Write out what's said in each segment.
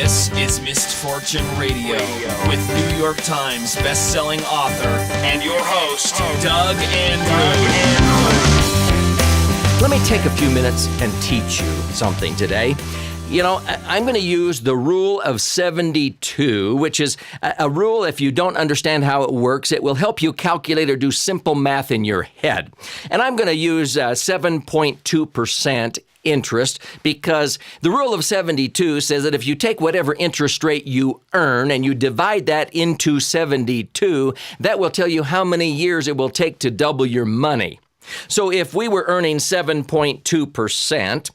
This is Misfortune Radio with New York Times best-selling author and your host, Doug Andrew. Let me take a few minutes and teach you something today. You know, I'm going to use the rule of 72, which is a rule, if you don't understand how it works, it will help you calculate or do simple math in your head. And I'm going to use 7.2% interest because the rule of 72 says that if you take whatever interest rate you earn and you divide that into 72, that will tell you how many years it will take to double your money. So if we were earning 7.2%,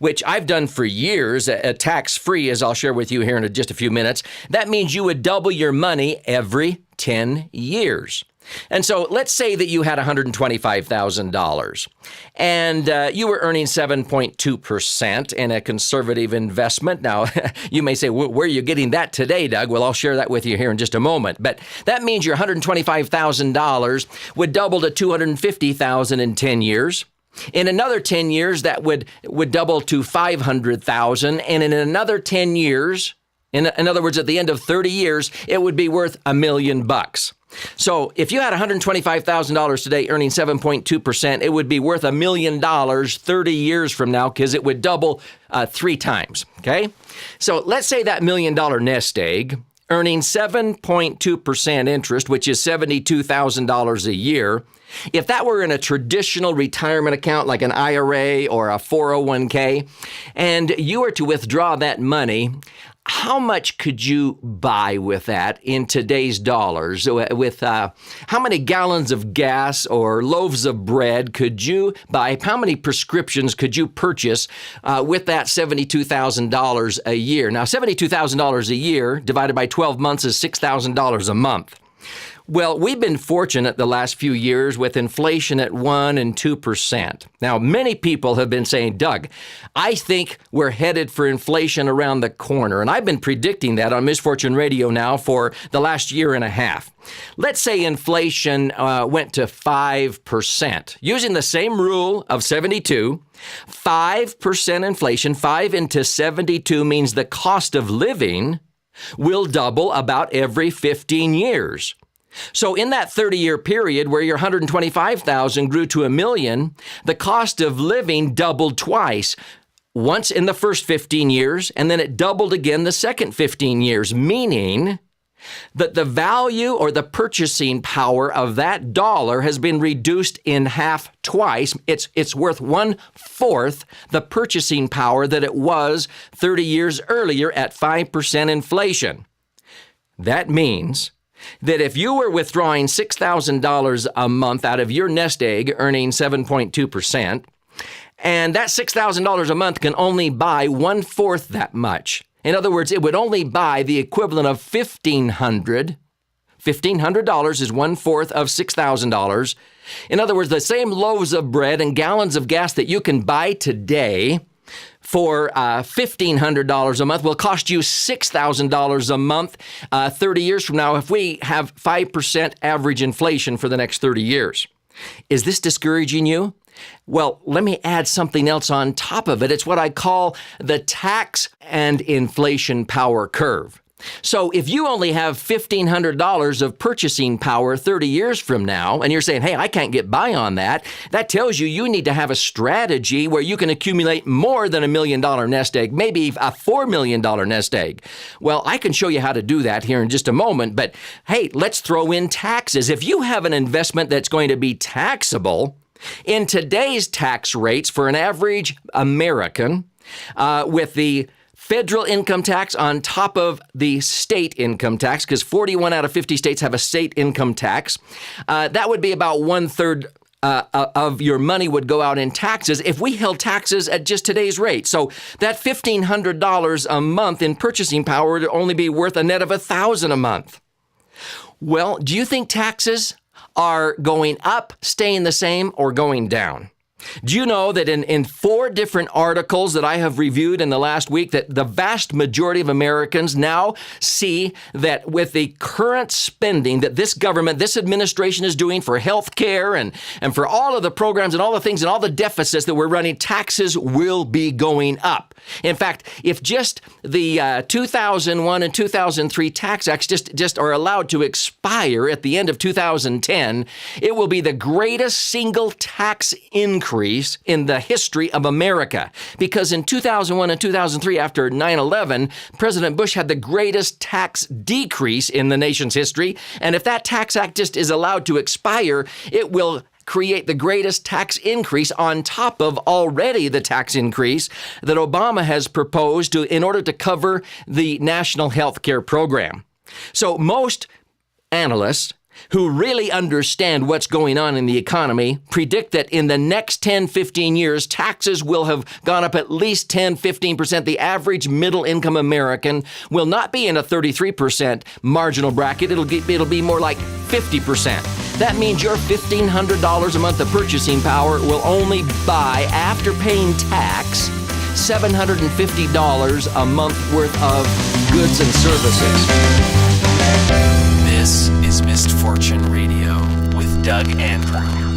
which I've done for years, tax-free, as I'll share with you here in just a few minutes, that means you would double your money every 10 years. And so let's say that you had $125,000 and you were earning 7.2% in a conservative investment. Now, you may say, where are you getting that today, Doug? Well, I'll share that with you here in just a moment. But that means your $125,000 would double to $250,000 in 10 years. In another 10 years, that would double to $500,000. And in another 10 years, in other words, at the end of 30 years, it would be worth $1 million. So if you had $125,000 today earning 7.2%, it would be worth $1 million 30 years from now because it would double 3 times, okay? So let's say that $1 million nest egg earning 7.2% interest, which is $72,000 a year. If that were in a traditional retirement account like an IRA or a 401k, and you were to withdraw that money, how much could you buy with that in today's dollars? With how many gallons of gas or loaves of bread could you buy? How many prescriptions could you purchase with that $72,000 a year? Now, $72,000 a year divided by 12 months is $6,000 a month. Well, we've been fortunate the last few years with inflation at 1% and 2%. Now, many people have been saying, Doug, I think we're headed for inflation around the corner. And I've been predicting that on Misfortune Radio now for the last year and a half. Let's say inflation went to 5%. Using the same rule of 72, 5% inflation, 5 into 72 means the cost of living will double about every 15 years. So in that 30-year period where your $125,000 grew to $1 million, the cost of living doubled twice, once in the first 15 years, and then it doubled again the second 15 years, meaning that the value or the purchasing power of that dollar has been reduced in half twice. It's worth 1/4 the purchasing power that it was 30 years earlier at 5% inflation. That means that if you were withdrawing $6,000 a month out of your nest egg, earning 7.2%, and that $6,000 a month can only buy 1/4 that much. In other words, it would only buy the equivalent of $1,500. $1,500 is 1/4 of $6,000. In other words, the same loaves of bread and gallons of gas that you can buy today for $1,500 a month will cost you $6,000 a month 30 years from now if we have 5% average inflation for the next 30 years. Is this discouraging you? Well, let me add something else on top of it. It's what I call the tax and inflation power curve. So if you only have $1,500 of purchasing power 30 years from now, and you're saying, hey, I can't get by on that, that tells you need to have a strategy where you can accumulate more than $1 million nest egg, maybe a $4 million nest egg. Well, I can show you how to do that here in just a moment, but hey, let's throw in taxes. If you have an investment that's going to be taxable, in today's tax rates for an average American, with the federal income tax on top of the state income tax, because 41 out of 50 states have a state income tax, that would be about 1/3 of your money would go out in taxes if we held taxes at just today's rate. So that $1,500 a month in purchasing power would only be worth a net of $1,000 a month. Well, do you think taxes are going up, staying the same, or going down? Do you know that in 4 different articles that I have reviewed in the last week, that the vast majority of Americans now see that with the current spending that this government, this administration is doing for health care and for all of the programs and all the things and all the deficits that we're running, taxes will be going up. In fact, if just the 2001 and 2003 tax acts just are allowed to expire at the end of 2010, it will be the greatest single tax increase in the history of America. Because in 2001 and 2003, after 9/11, President Bush had the greatest tax decrease in the nation's history. And if that tax act just is allowed to expire, it will create the greatest tax increase on top of already the tax increase that Obama has proposed in order to cover the national health care program. So most analysts who really understand what's going on in the economy predict that in the next 10, 15 years, taxes will have gone up at least 10, 15%. The average middle-income American will not be in a 33% marginal bracket. It'll be more like 50%. That means your $1,500 a month of purchasing power will only buy, after paying tax, $750 a month worth of goods and services. This is Misfortune Radio with Doug Andrew.